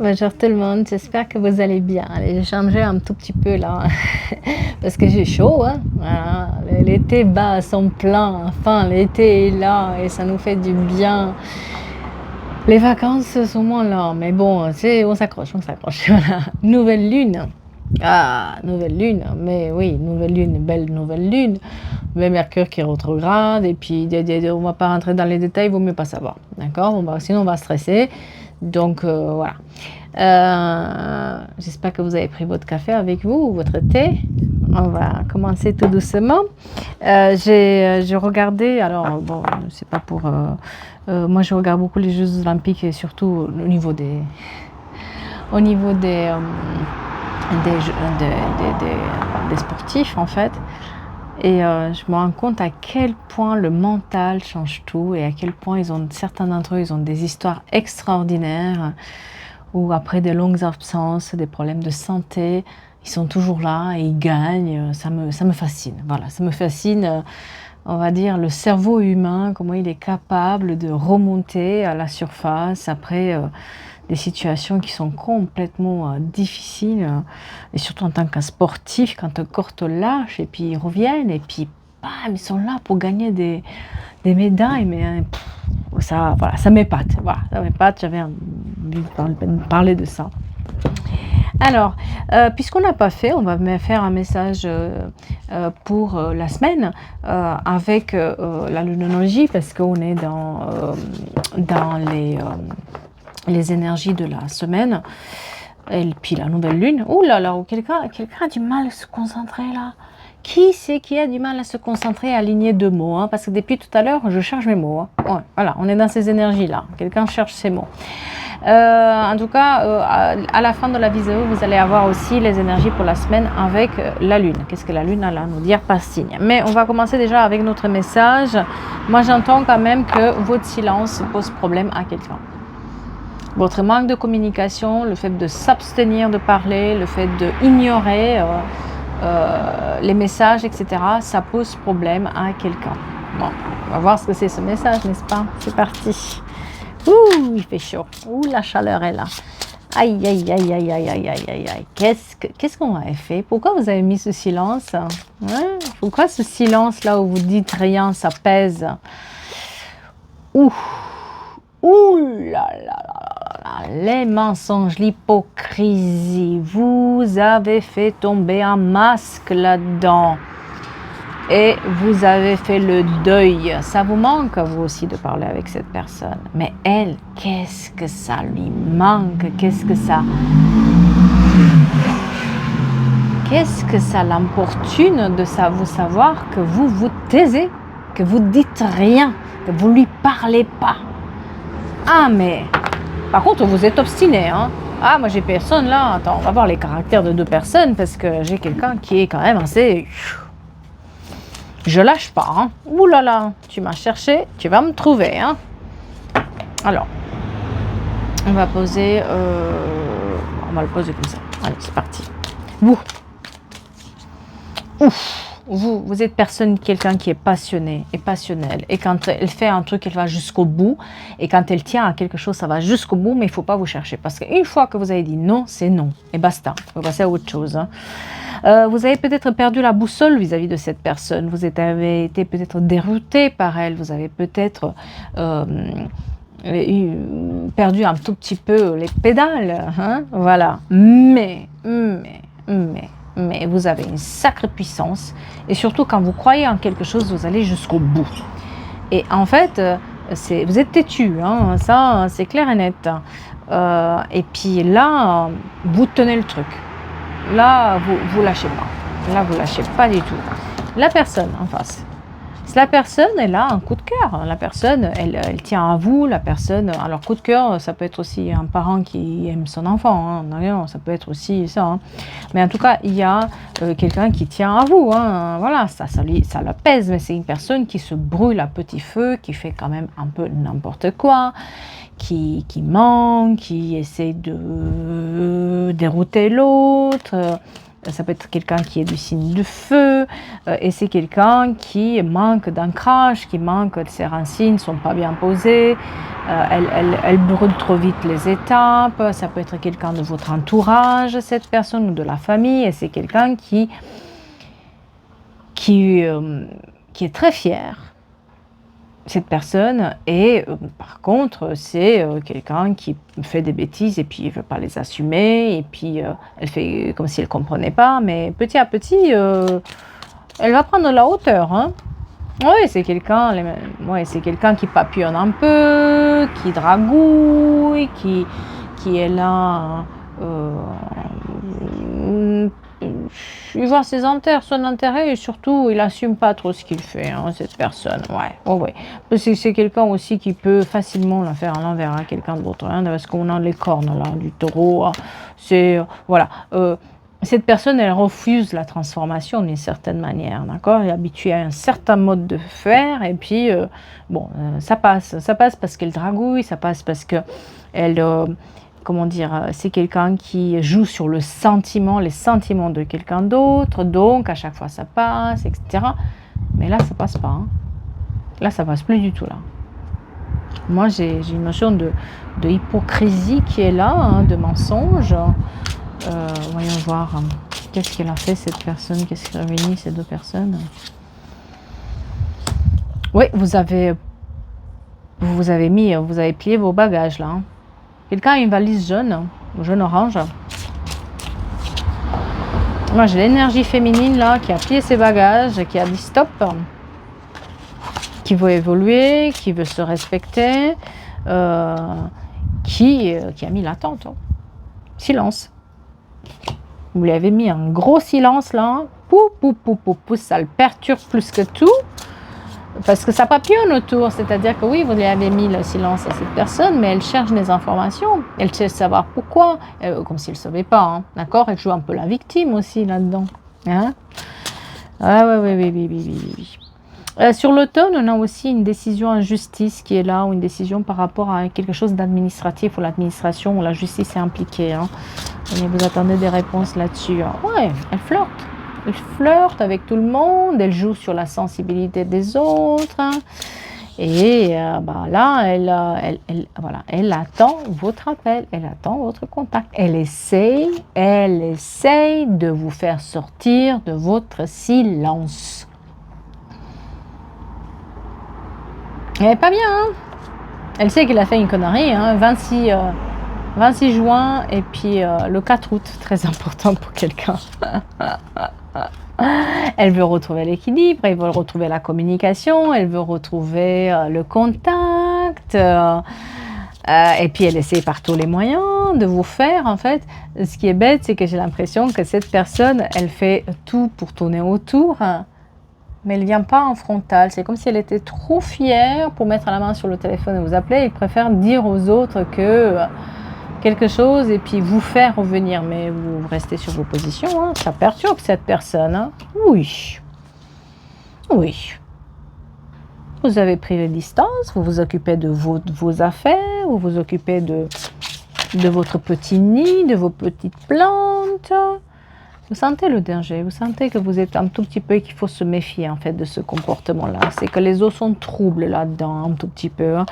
Bonjour tout le monde, j'espère que vous allez bien. Allez, j'ai changé un tout petit peu là, parce que j'ai chaud, hein. Voilà. L'été bat à son plein, enfin l'été est là et ça nous fait du bien. Les vacances sont moins là, mais bon, on s'accroche, on s'accroche. Voilà. Nouvelle lune. Ah, nouvelle lune, mais oui, nouvelle lune, belle nouvelle lune. Mais Mercure qui est rétrograde, et puis on ne va pas rentrer dans les détails, il vaut mieux pas savoir. D'accord? Sinon on va stresser. Donc voilà. J'espère que vous avez pris votre café avec vous ou votre thé. On va commencer tout doucement. J'ai regardé, alors bon, c'est pas pour... moi je regarde beaucoup les Jeux Olympiques et surtout au niveau des sportifs en fait. Et je me rends compte à quel point le mental change tout et à quel point certains d'entre eux, ils ont des histoires extraordinaires où après de longues absences, des problèmes de santé, ils sont toujours là et ils gagnent. Ça me fascine. Voilà, ça me fascine, on va dire, le cerveau humain, comment il est capable de remonter à la surface après des situations qui sont complètement difficiles. Et surtout en tant qu'un sportif, quand un corps te lâche et puis ils reviennent et puis bam, ils sont là pour gagner des médailles. Mais ça, voilà, ça m'épate. Voilà, ça m'épate. J'avais envie de parler de ça. Alors, puisqu'on n'a pas fait, on va faire un message pour la semaine avec la lunologie parce qu'on est dans les énergies de la semaine et puis la nouvelle lune. Ouh là là, quelqu'un a du mal à se concentrer là. Qui c'est qui a du mal à se concentrer, à aligner deux mots, hein? Parce que depuis tout à l'heure, je cherche mes mots. Hein. Ouais, voilà, on est dans ces énergies-là. Quelqu'un cherche ses mots. En tout cas, à la fin de la vidéo, vous allez avoir aussi les énergies pour la semaine avec la lune. Qu'est-ce que la lune a à nous dire par signe? Mais on va commencer déjà avec notre message. Moi, j'entends quand même que votre silence pose problème à quelqu'un. Votre manque de communication, le fait de s'abstenir de parler, le fait d'ignorer les messages, etc., ça pose problème à quelqu'un. Bon, on va voir ce que c'est ce message, n'est-ce pas? C'est parti. Ouh, il fait chaud. Ouh, la chaleur est là. Aïe, aïe, aïe, aïe, aïe, aïe, aïe, aïe, aïe. Qu'est-ce qu'on a fait? Pourquoi vous avez mis ce silence? Ouais, pourquoi ce silence là où vous dites rien, ça pèse? Ouh, ouh là là là là, les mensonges, l'hypocrisie. Vous avez fait tomber un masque là-dedans. Et vous avez fait le deuil. Ça vous manque à vous aussi de parler avec cette personne. Mais elle, qu'est-ce que ça lui manque? Qu'est-ce que ça l'importune de vous savoir que vous vous taisez, que vous dites rien, que vous lui parlez pas. Ah mais, par contre vous êtes obstiné, hein. Ah moi j'ai personne là. Attends, on va voir les caractères de deux personnes parce que j'ai quelqu'un qui est quand même assez... Je lâche pas, hein. Ouh là là, tu m'as cherché, tu vas me trouver, hein. Alors, on va poser, on va le poser comme ça. Allez, c'est parti. Vous êtes quelqu'un qui est passionné et passionnel. Et quand elle fait un truc, elle va jusqu'au bout. Et quand elle tient à quelque chose, ça va jusqu'au bout, mais il ne faut pas vous chercher. Parce qu'une fois que vous avez dit non, c'est non. Et basta. Il faut passer à autre chose, hein. Vous avez peut-être perdu la boussole vis-à-vis de cette personne. Vous avez été peut-être dérouté par elle. Vous avez peut-être perdu un tout petit peu les pédales. Hein, voilà. Mais vous avez une sacrée puissance. Et surtout, quand vous croyez en quelque chose, vous allez jusqu'au bout. Et en fait, vous êtes têtu. Hein, ça, c'est clair et net. Et puis là, vous tenez le truc. Là, vous lâchez pas. Là, vous lâchez pas du tout. La personne en face. La personne, elle a un coup de cœur. La personne, elle tient à vous. La personne, alors coup de cœur, ça peut être aussi un parent qui aime son enfant. Hein. Ça peut être aussi ça. Hein. Mais en tout cas, il y a quelqu'un qui tient à vous. Hein. Voilà, ça la pèse. Mais c'est une personne qui se brûle à petit feu, qui fait quand même un peu n'importe quoi. Qui ment, qui essaie de dérouter l'autre, Ça peut être quelqu'un qui est du signe de feu, et c'est quelqu'un qui manque d'ancrage, qui manque, ses racines ne sont pas bien posées, elle brûle trop vite les étapes. Ça peut être quelqu'un de votre entourage, cette personne, ou de la famille, et c'est quelqu'un qui est très fier, cette personne, et par contre c'est quelqu'un qui fait des bêtises et puis il ne veut pas les assumer, et puis elle fait comme si elle ne comprenait pas, mais petit à petit elle va prendre de la hauteur, hein. Oui, c'est quelqu'un, c'est quelqu'un qui papillonne un peu, qui dragouille, qui est là. Il voit son intérêt, et surtout il assume pas trop ce qu'il fait, hein, cette personne. Ouais, oh ouais. Parce que c'est quelqu'un aussi qui peut facilement la faire à l'envers à quelqu'un d'autre, hein, parce qu'on a les cornes là du taureau. Hein. C'est voilà. Cette personne, elle refuse la transformation d'une certaine manière, d'accord? Elle est habituée à un certain mode de faire, et puis ça passe parce qu'elle dragouille, ça passe parce que elle comment dire, c'est quelqu'un qui joue sur les sentiments de quelqu'un d'autre, donc à chaque fois ça passe, etc. Mais là, ça passe pas. Hein. Là, ça passe plus du tout, là. Moi, j'ai une notion de hypocrisie qui est là, hein, de mensonge. Voyons voir, qu'est-ce qu'elle a fait, cette personne, qu'est-ce qui réunit ces deux personnes. Oui, vous avez plié vos bagages, là. Hein. Quelqu'un a une valise jaune orange. Moi, j'ai l'énergie féminine là qui a plié ses bagages, qui a dit stop, qui veut évoluer, qui veut se respecter, qui a mis l'attente. Hein. Silence. Vous lui avez mis un gros silence là. Ça le perturbe plus que tout. Parce que ça papillonne autour, c'est-à-dire que oui, vous lui avez mis le silence à cette personne, mais elle cherche des informations, elle cherche à savoir pourquoi, comme s'il ne savait pas, hein, d'accord? Elle joue un peu la victime aussi là-dedans. Hein? Ah oui. Sur l'automne, on a aussi une décision en justice qui est là, ou une décision par rapport à quelque chose d'administratif, ou l'administration, ou la justice est impliquée. Hein. Et vous attendez des réponses là-dessus. Hein. Ouais, elle flirte. Elle flirte avec tout le monde, elle joue sur la sensibilité des autres. Hein. Et là, elle attend votre appel, elle attend votre contact. Elle essaye de vous faire sortir de votre silence. Elle n'est pas bien, hein. Elle sait qu'elle a fait une connerie, hein. 26 juin et puis le 4 août, très important pour quelqu'un. Elle veut retrouver l'équilibre, elle veut retrouver la communication, elle veut retrouver le contact. Et puis elle essaie par tous les moyens de vous faire, en fait. Ce qui est bête, c'est que j'ai l'impression que cette personne, elle fait tout pour tourner autour, hein, mais elle ne vient pas en frontal. C'est comme si elle était trop fière pour mettre la main sur le téléphone et vous appeler. Elle préfère dire aux autres que quelque chose et puis vous faire revenir, mais vous restez sur vos positions, hein. Ça perturbe cette personne, hein. Oui. Vous avez pris les distances, vous vous occupez de vos affaires, vous vous occupez de votre petit nid, de vos petites plantes. Vous sentez le danger, vous sentez que vous êtes un tout petit peu, qu'il faut se méfier en fait de ce comportement-là. C'est que les eaux sont troubles là-dedans, un tout petit peu. Hein.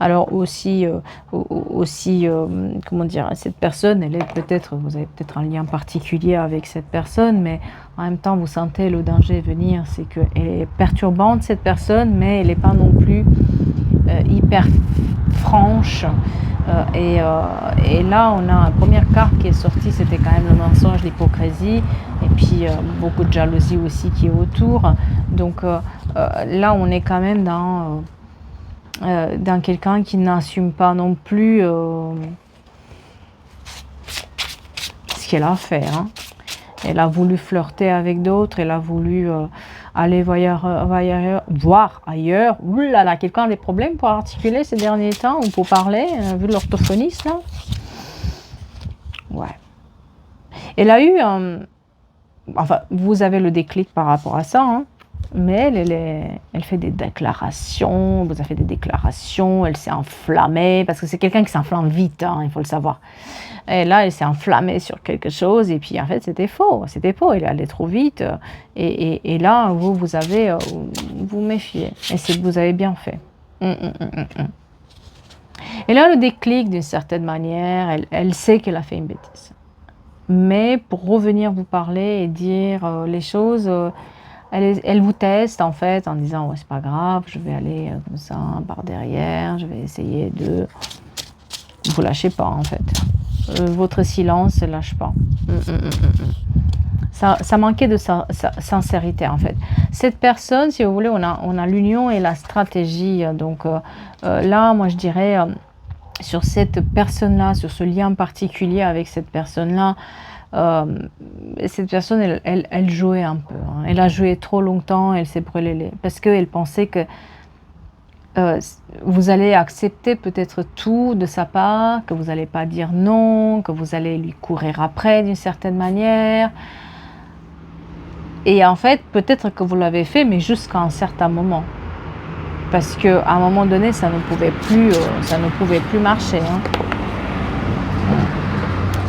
Alors aussi, comment dire, cette personne, elle est peut-être, vous avez peut-être un lien particulier avec cette personne, mais en même temps, vous sentez le danger venir. C'est qu'elle est perturbante, cette personne, mais elle n'est pas non plus hyper franche. Et là, on a une première carte qui est sortie, c'était quand même le mensonge, l'hypocrisie, et puis beaucoup de jalousie aussi qui est autour. Donc là, on est quand même dans quelqu'un qui n'assume pas non plus ce qu'elle a fait. Hein. Elle a voulu flirter avec d'autres, elle a voulu aller voir ailleurs. Ouh là là, quelqu'un a des problèmes pour articuler ces derniers temps ou pour parler, vu l'orthophoniste là. Ouais. Elle a eu, enfin, vous avez le déclic par rapport à ça. Hein. Mais elle fait des déclarations, vous avez fait des déclarations, elle s'est enflammée, parce que c'est quelqu'un qui s'enflamme vite, hein, il faut le savoir. Et là, elle s'est enflammée sur quelque chose, et puis en fait, c'était faux, elle est allée trop vite. Et là, vous avez, vous méfiez, et vous avez bien fait. Et là, le déclic, d'une certaine manière, elle sait qu'elle a fait une bêtise. Mais pour revenir vous parler et dire les choses, elle vous teste en fait en disant ouais, c'est pas grave, je vais aller comme ça par derrière, je vais essayer de... Vous lâchez pas en fait. Votre silence ne lâche pas. Ça manquait de sincérité en fait. Cette personne, si vous voulez, on a l'union et la stratégie. Donc là, moi je dirais... sur cette personne-là, sur ce lien particulier avec cette personne-là, cette personne, elle jouait un peu. Hein. Elle a joué trop longtemps, elle s'est brûlée les... Parce qu'elle pensait que vous allez accepter peut-être tout de sa part, que vous n'allez pas dire non, que vous allez lui courir après d'une certaine manière. Et en fait, peut-être que vous l'avez fait, mais jusqu'à un certain moment. Parce qu'à un moment donné, ça ne pouvait plus marcher. Hein.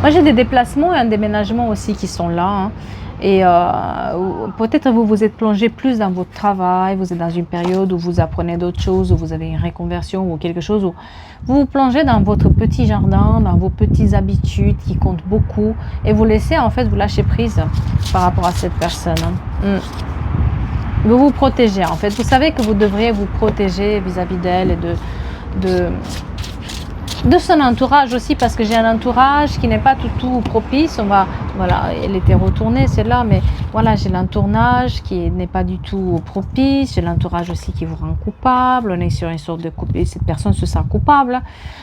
Moi, j'ai des déplacements et un déménagement aussi qui sont là. Hein. Et peut-être vous vous êtes plongé plus dans votre travail, vous êtes dans une période où vous apprenez d'autres choses, où vous avez une reconversion ou quelque chose, où vous vous plongez dans votre petit jardin, dans vos petites habitudes qui comptent beaucoup, et vous laissez en fait vous lâcher prise par rapport à cette personne. Hein. Vous vous protégez en fait. Vous savez que vous devriez vous protéger vis-à-vis d'elle et de son entourage aussi, parce que j'ai un entourage qui n'est pas tout propice. Voilà, elle était retournée celle-là, mais voilà, j'ai l'entourage qui n'est pas du tout propice. J'ai l'entourage aussi qui vous rend coupable. On est sur une sorte de couple. Cette personne se sent coupable,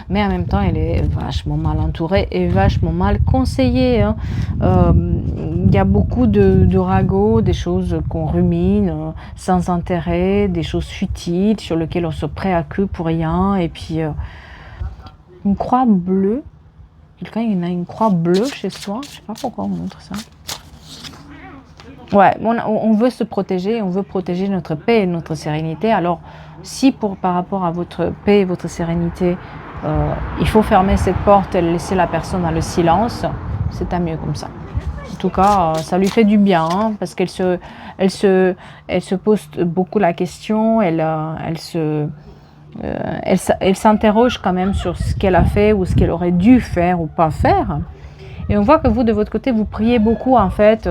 mais en même temps, elle est vachement mal entourée et vachement mal conseillée. Hein. Il y a beaucoup de ragots, des choses qu'on rumine sans intérêt, des choses futiles sur lesquelles on se préoccupe pour rien, et puis une croix bleue. Quelqu'un, il a une croix bleue chez soi. Je ne sais pas pourquoi on montre ça. Ouais, on veut se protéger, on veut protéger notre paix et notre sérénité. Alors, si par rapport à votre paix et votre sérénité, il faut fermer cette porte et laisser la personne dans le silence, c'est à mieux comme ça. En tout cas, ça lui fait du bien, hein, parce qu'elle se pose beaucoup la question, elle s'interroge quand même sur ce qu'elle a fait ou ce qu'elle aurait dû faire ou pas faire. Et on voit que vous, de votre côté, vous priez beaucoup en fait.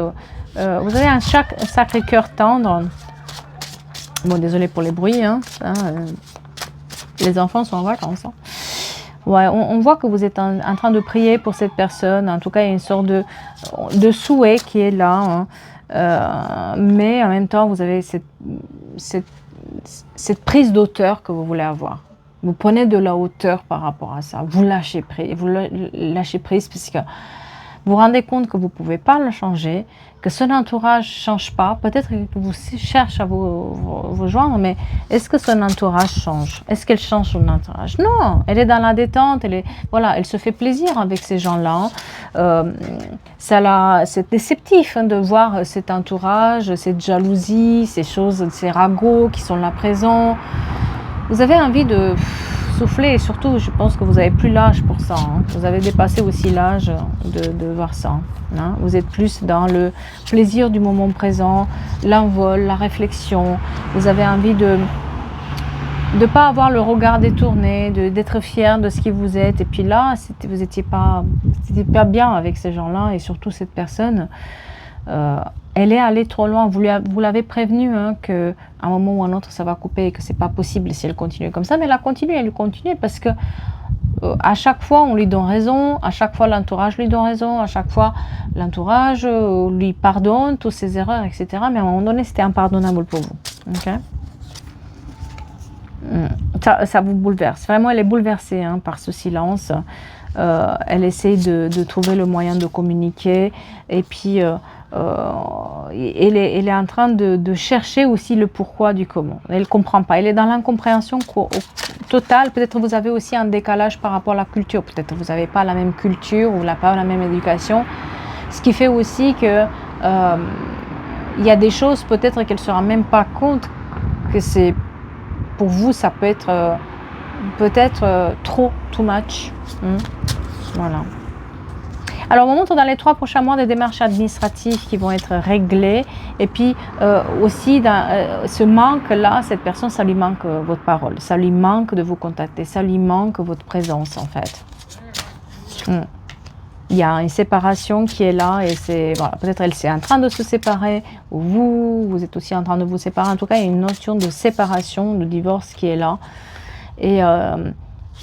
Vous avez un sacré cœur tendre. Bon, désolé pour les bruits. Hein, les enfants sont en vacances. Hein. Ouais, on voit que vous êtes en train de prier pour cette personne. En tout cas, il y a une sorte de souhait qui est là. Hein. Mais en même temps, vous avez cette prise d'auteur que vous voulez avoir. Vous prenez de la hauteur par rapport à ça. Vous lâchez prise parce que vous vous rendez compte que vous ne pouvez pas le changer, que son entourage ne change pas. Peut-être que vous cherchez à vous joindre, mais est-ce que son entourage change? Est-ce qu'elle change son entourage? Non, elle est dans la détente, elle se fait plaisir avec ces gens-là. C'est déceptif de voir cet entourage, cette jalousie, ces choses, ces ragots qui sont là présents. Vous avez envie de souffler, et surtout, je pense que vous n'avez plus l'âge pour ça. Hein. Vous avez dépassé aussi l'âge de voir ça. Hein. Vous êtes plus dans le plaisir du moment présent, l'envol, la réflexion. Vous avez envie de ne pas avoir le regard détourné, d'être fier de ce qui vous êtes. Et puis là, vous n'étiez pas bien avec ces gens-là, et surtout cette personne. Elle est allée trop loin. Vous l'avez prévenu hein, qu'à un moment ou à un autre, ça va couper et que c'est pas possible si elle continue comme ça. Mais elle continue parce que à chaque fois, on lui donne raison. À chaque fois, l'entourage lui donne raison. À chaque fois, l'entourage lui pardonne toutes ses erreurs, etc. Mais à un moment donné, c'était impardonnable pour vous. Okay? Ça vous bouleverse. Vraiment, elle est bouleversée hein, par ce silence. Elle essaie de trouver le moyen de communiquer. Et puis... elle est en train de chercher aussi le pourquoi du comment. Elle ne comprend pas. Elle est dans l'incompréhension totale. Peut-être vous avez aussi un décalage par rapport à la culture. Peut-être vous n'avez pas la même culture ou pas la même éducation. Ce qui fait aussi que il y a des choses peut-être qu'elle ne se rend même pas compte que c'est, pour vous, ça peut être peut-être trop, too much. Voilà. Alors, on montre dans les 3 prochains mois des démarches administratives qui vont être réglées. Et puis, aussi, dans ce manque-là, cette personne, ça lui manque votre parole. Ça lui manque de vous contacter. Ça lui manque votre présence, en fait. Il y a une séparation qui est là. Et c'est, voilà, peut-être elle est en train de se séparer. Ou vous êtes aussi en train de vous séparer. En tout cas, il y a une notion de séparation, de divorce qui est là.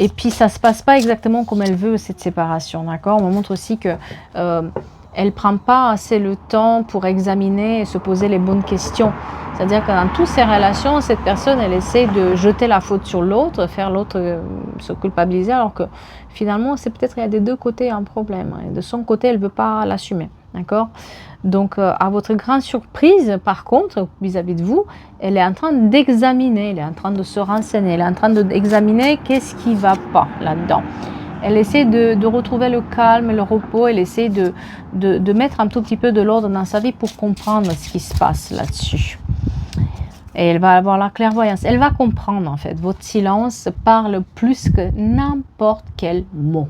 Et puis, ça ne se passe pas exactement comme elle veut, cette séparation, d'accord? On me montre aussi que elle ne prend pas assez le temps pour examiner et se poser les bonnes questions. C'est-à-dire que dans toutes ces relations, cette personne, elle essaie de jeter la faute sur l'autre, faire l'autre se culpabiliser, alors que finalement, c'est peut-être qu'il y a des deux côtés un problème. Et de son côté, elle ne veut pas l'assumer, d'accord? Donc, à votre grande surprise, par contre, vis-à-vis de vous, elle est en train d'examiner, elle est en train de se renseigner, elle est en train d'examiner qu'est-ce qui ne va pas là-dedans. Elle essaie de retrouver le calme, le repos, elle essaie de mettre un tout petit peu de l'ordre dans sa vie pour comprendre ce qui se passe là-dessus. Et elle va avoir la clairvoyance, elle va comprendre en fait, votre silence parle plus que n'importe quel mot.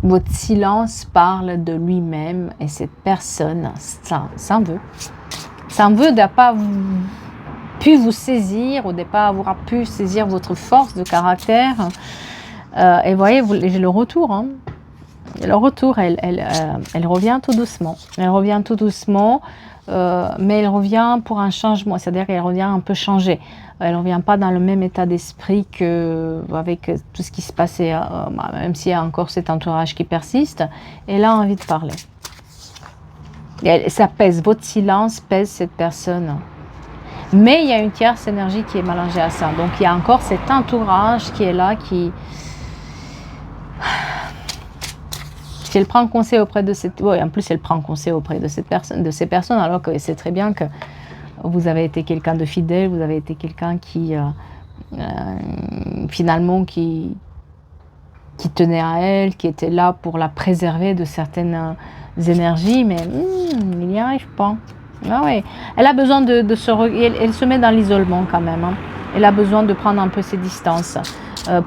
Votre silence parle de lui-même et cette personne s'en veut. S'en veut de ne pas pu vous saisir ou de ne pas avoir pu saisir votre force de caractère. Et vous voyez, j'ai le retour. Hein. Le retour, elle revient tout doucement. Elle revient tout doucement, mais elle revient pour un changement. C'est-à-dire qu'elle revient un peu changée. Elle ne revient pas dans le même état d'esprit qu'avec tout ce qui se passait, même s'il y a encore cet entourage qui persiste. Elle a envie de parler. Et ça pèse, votre silence pèse cette personne. Mais il y a une tierce énergie qui est mélangée à ça. Donc il y a encore cet entourage qui est là, qui... Si elle prend conseil auprès de cette... Oui, en plus elle prend conseil auprès de cette personne, de ces personnes, alors que c'est très bien que vous avez été quelqu'un de fidèle, vous avez été quelqu'un qui, finalement, qui tenait à elle, qui était là pour la préserver de certaines énergies, mais il n'y arrive pas. Ah ouais. Elle a besoin de elle se met dans l'isolement quand même. Hein. Elle a besoin de prendre un peu ses distances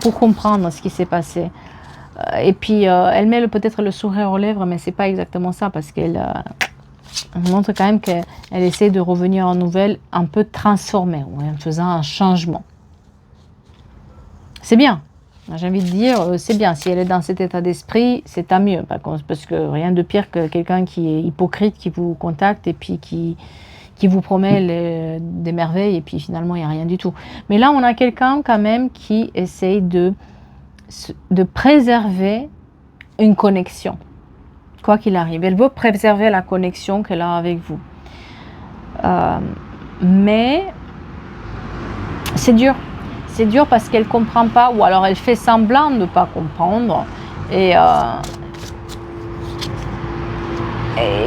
pour comprendre ce qui s'est passé. Et puis, elle met peut-être le sourire aux lèvres, mais c'est pas exactement ça, parce qu'elle montre quand même qu'elle essaie de revenir en nouvelle un peu transformée, en faisant un changement. C'est bien. J'ai envie de dire, c'est bien. Si elle est dans cet état d'esprit, c'est tant mieux. Parce que rien de pire que quelqu'un qui est hypocrite, qui vous contacte et puis qui vous promet des merveilles et puis finalement, il n'y a rien du tout. Mais là, on a quelqu'un quand même qui essaye de préserver une connexion. Quoi qu'il arrive. Elle veut préserver la connexion qu'elle a avec vous. Mais c'est dur. C'est dur parce qu'elle ne comprend pas, ou alors elle fait semblant de ne pas comprendre. Et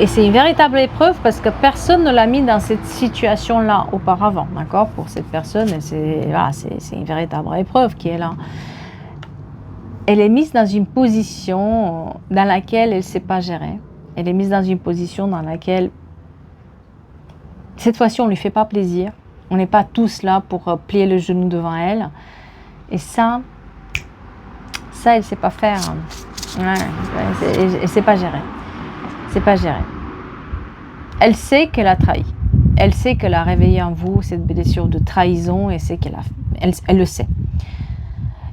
c'est une véritable épreuve parce que personne ne l'a mis dans cette situation-là auparavant, d'accord? Pour cette personne, c'est une véritable épreuve qui est là. Elle est mise dans une position dans laquelle elle ne sait pas gérer. Elle est mise dans une position dans laquelle, cette fois-ci, on ne lui fait pas plaisir. On n'est pas tous là pour plier le genou devant elle. Et ça elle ne sait pas faire. Ouais, elle ne sait pas gérer. C'est pas gérer. Elle sait qu'elle a trahi. Elle sait qu'elle a réveillé en vous cette blessure de trahison et c'est elle le sait.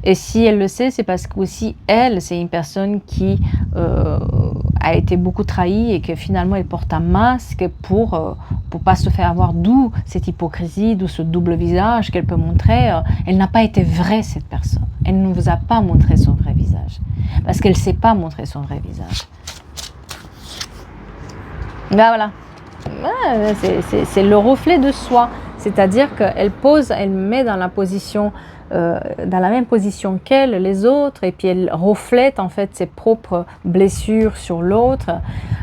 Et si elle le sait, c'est parce que aussi elle, c'est une personne qui a été beaucoup trahie et que finalement elle porte un masque pour pas se faire avoir, d'où cette hypocrisie, d'où ce double visage qu'elle peut montrer. Elle n'a pas été vraie cette personne. Elle ne vous a pas montré son vrai visage. Parce qu'elle ne sait pas montrer son vrai visage. Là, voilà. C'est le reflet de soi. C'est-à-dire qu'elle met dans la position... dans la même position qu'elle, les autres, et puis elle reflète en fait ses propres blessures sur l'autre.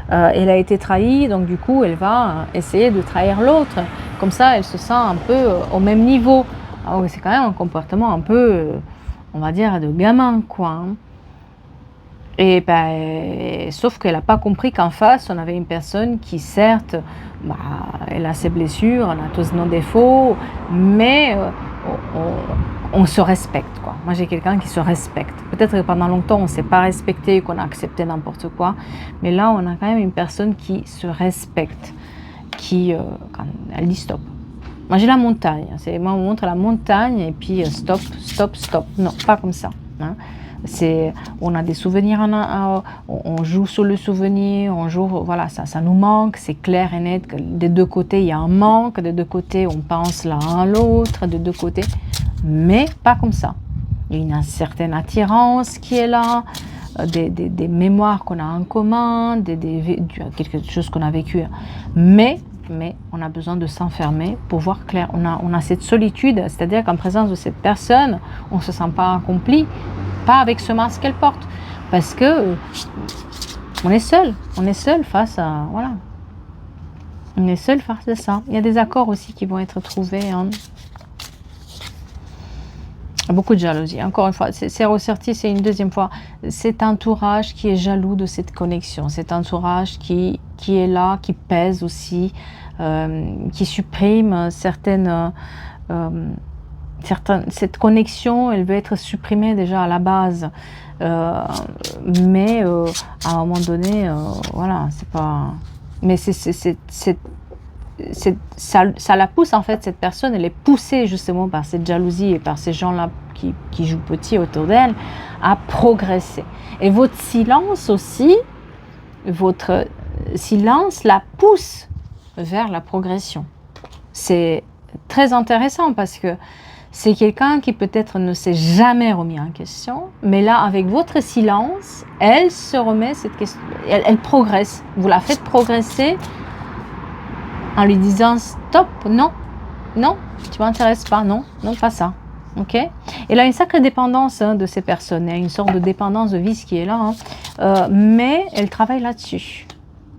Elle a été trahie, donc du coup elle va essayer de trahir l'autre. Comme ça, elle se sent un peu au même niveau. Alors, c'est quand même un comportement un peu, on va dire, de gamin, quoi. Hein. Et ben, sauf qu'elle n'a pas compris qu'en face, on avait une personne qui, certes, bah, elle a ses blessures, on a tous nos défauts, mais on se respecte, quoi. Moi, j'ai quelqu'un qui se respecte. Peut-être que pendant longtemps, on ne s'est pas respecté, qu'on a accepté n'importe quoi, mais là, on a quand même une personne qui se respecte, qui, quand elle dit stop. Moi, j'ai la montagne. Moi, on montre la montagne et puis stop, stop, stop. Non, pas comme ça. Hein. On a des souvenirs, on joue sur le souvenir, on joue, voilà, ça nous manque, c'est clair et net que des deux côtés il y a un manque, des deux côtés on pense l'un à l'autre, des deux côtés, mais pas comme ça. Il y a une certaine attirance qui est là, des mémoires qu'on a en commun, quelque chose qu'on a vécu, mais on a besoin de s'enfermer pour voir clair. On a cette solitude, c'est-à-dire qu'en présence de cette personne, on ne se sent pas accompli, pas avec ce masque qu'elle porte, parce que on est seul face à, voilà, on est seul face à ça. Il y a des accords aussi qui vont être trouvés, hein. Beaucoup de jalousie, encore une fois, c'est ressorti, c'est une deuxième fois, cet entourage qui est jaloux de cette connexion, cet entourage qui est là, qui pèse aussi, qui supprime cette connexion, elle veut être supprimée déjà à la base, mais à un moment donné, voilà, c'est pas, mais ça la pousse en fait, cette personne, elle est poussée justement par cette jalousie et par ces gens-là qui jouent petit autour d'elle, à progresser. Et votre silence aussi, votre silence la pousse vers la progression. C'est très intéressant parce que c'est quelqu'un qui peut-être ne s'est jamais remis en question, mais là, avec votre silence, elle se remet cette question, elle progresse. Vous la faites progresser en lui disant stop, non, non, tu m'intéresses pas, non, non, pas ça. Ok. Elle a une sacrée dépendance de ces personnes, il y a une sorte de dépendance de vice qui est là, mais elle travaille là-dessus.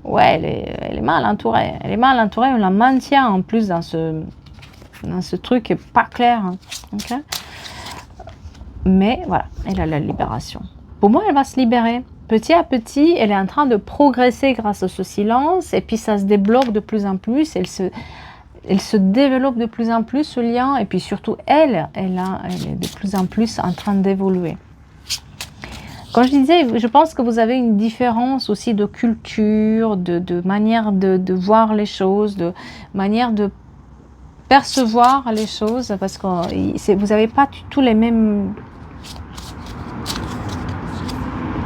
Ouais, elle est mal entourée, on la maintient en plus dans ce truc pas clair. Okay. Mais voilà, elle a la libération. Pour moi, elle va se libérer. Petit à petit, elle est en train de progresser grâce à ce silence, et puis ça se débloque de plus en plus, elle se développe de plus en plus, ce lien, et puis surtout, elle est de plus en plus en train d'évoluer. Quand je disais, je pense que vous avez une différence aussi de culture, de manière de voir les choses, de manière de percevoir les choses, parce que vous n'avez pas tous les mêmes...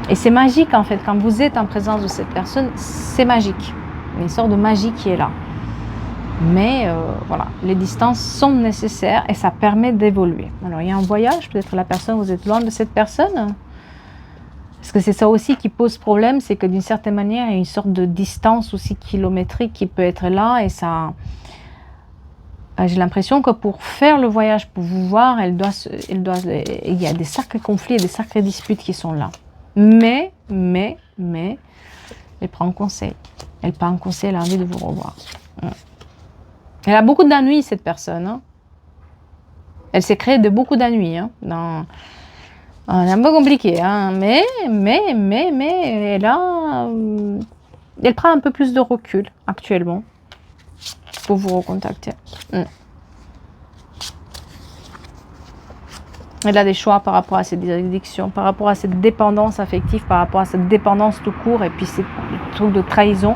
Et c'est magique en fait, quand vous êtes en présence de cette personne, c'est magique. Il y a une sorte de magie qui est là. Mais voilà, les distances sont nécessaires et ça permet d'évoluer. Alors il y a un voyage, peut-être la personne, vous êtes loin de cette personne. Parce que c'est ça aussi qui pose problème, c'est que d'une certaine manière, il y a une sorte de distance aussi kilométrique qui peut être là et ça... J'ai l'impression que pour faire le voyage, pour vous voir, il y a des sacrés conflits, des sacrées disputes qui sont là. Mais, elle prend conseil. Elle prend conseil, elle a envie de vous revoir. Elle a beaucoup d'ennuis, cette personne. Hein. Elle s'est créée de beaucoup d'ennuis. Hein, c'est un peu compliqué, hein, mais elle prend un peu plus de recul actuellement pour vous recontacter. Elle a des choix par rapport à cette addictions, par rapport à cette dépendance affective, par rapport à cette dépendance tout court et puis ces trucs de trahison.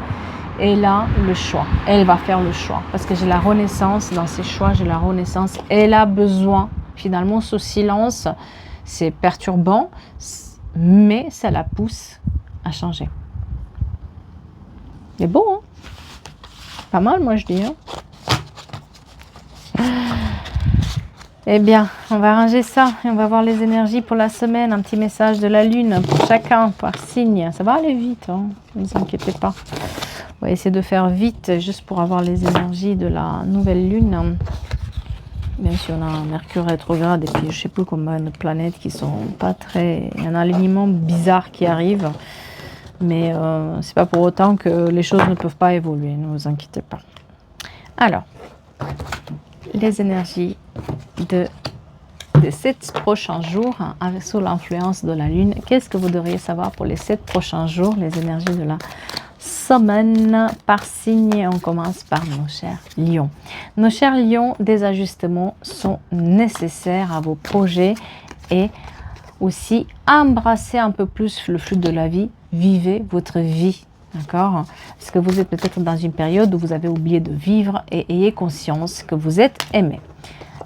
Elle a le choix. Elle va faire le choix. Parce que j'ai la renaissance dans ses choix, j'ai la renaissance. Elle a besoin, finalement, ce silence, c'est perturbant, mais ça la pousse à changer. C'est beau, hein? Pas mal, moi, je dis. Hein? Eh bien, on va ranger ça et on va voir les énergies pour la semaine. Un petit message de la Lune pour chacun, par signe. Ça va aller vite, hein, ne vous inquiétez pas. On va essayer de faire vite juste pour avoir les énergies de la nouvelle Lune. Même si on a un Mercure rétrograde et puis je ne sais plus combien de planètes qui sont pas très... Il y a un alignement bizarre qui arrive. Mais c'est pas pour autant que les choses ne peuvent pas évoluer. Ne vous inquiétez pas. Alors, les énergies de des 7 prochains jours avec sous l'influence de la Lune. Qu'est-ce que vous devriez savoir pour les 7 prochains jours, les énergies de la semaine par signe? On commence par nos chers lions. Nos chers lions, des ajustements sont nécessaires à vos projets et aussi embrassez un peu plus le flux de la vie, vivez votre vie. D'accord? Parce que vous êtes peut-être dans une période où vous avez oublié de vivre et ayez conscience que vous êtes aimé.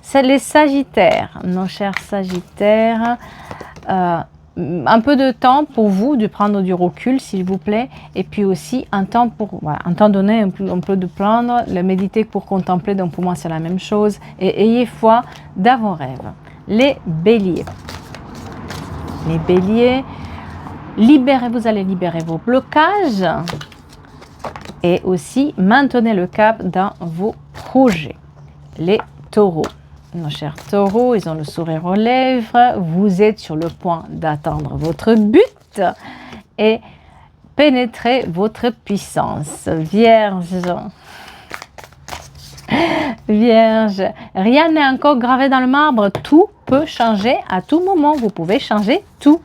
C'est les Sagittaires, nos chers Sagittaires. Un peu de temps pour vous de prendre du recul, s'il vous plaît. Et puis aussi un temps pour, voilà, un temps donné, on peut de prendre, le méditer pour contempler. Donc pour moi, c'est la même chose. Et ayez foi dans vos rêves. Les Béliers. Les Béliers. Vous allez libérer vos blocages et aussi maintenez le cap dans vos projets. Les Taureaux, nos chers Taureaux, ils ont le sourire aux lèvres, vous êtes sur le point d'atteindre votre but et pénétrer votre puissance. Vierge, Vierge, rien n'est encore gravé dans le marbre, tout peut changer à tout moment, vous pouvez changer tout.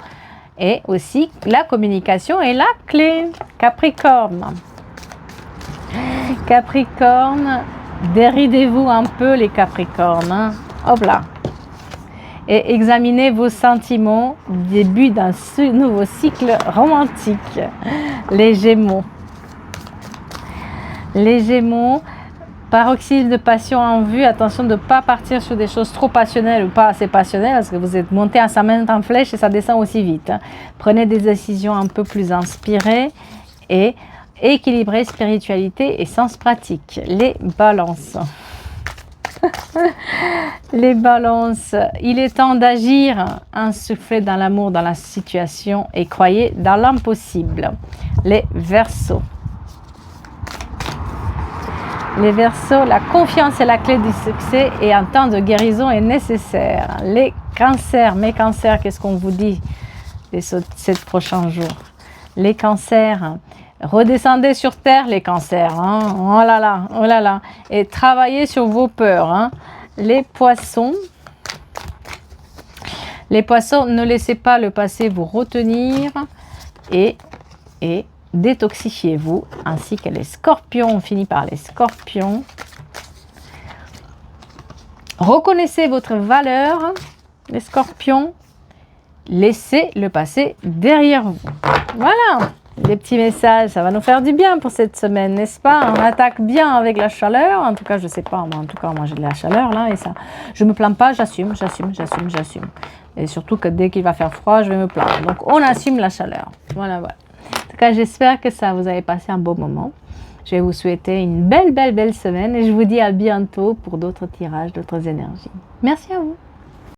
Et aussi, la communication est la clé. Capricorne. Capricorne, déridez-vous un peu les Capricornes. Hein. Hop là. Et examinez vos sentiments, début d'un nouveau cycle romantique. Les Gémeaux. Les Gémeaux, paroxysme de passion en vue, attention de ne pas partir sur des choses trop passionnelles ou pas assez passionnelles parce que vous êtes monté à sa main en flèche et ça descend aussi vite. Hein. Prenez des décisions un peu plus inspirées et équilibrez spiritualité et sens pratique. Les Balances. Les Balances, il est temps d'agir, insufflez dans l'amour, dans la situation et croyez dans l'impossible. Les Verseaux. Les Verseaux, la confiance est la clé du succès et un temps de guérison est nécessaire. Les Cancers, mes Cancers, qu'est-ce qu'on vous dit les 7 prochains jours? Les Cancers, redescendez sur terre les Cancers, hein. Oh là là, oh là là, et travaillez sur vos peurs. Hein. Les Poissons, ne laissez pas le passé vous retenir et détoxifiez-vous, ainsi que les Scorpions, on finit par les Scorpions. Reconnaissez votre valeur, les Scorpions, laissez le passé derrière vous. Voilà, des petits messages, ça va nous faire du bien pour cette semaine, n'est-ce pas? On attaque bien avec la chaleur, en tout cas, je sais pas, moi, en tout cas, moi j'ai de la chaleur là, et ça, je me plains pas, j'assume. Et surtout que dès qu'il va faire froid, je vais me plaindre. Donc, on assume la chaleur. Voilà, voilà. En tout cas, j'espère que vous avez passé un beau moment. Je vais vous souhaiter une belle semaine et je vous dis à bientôt pour d'autres tirages, d'autres énergies. Merci à vous.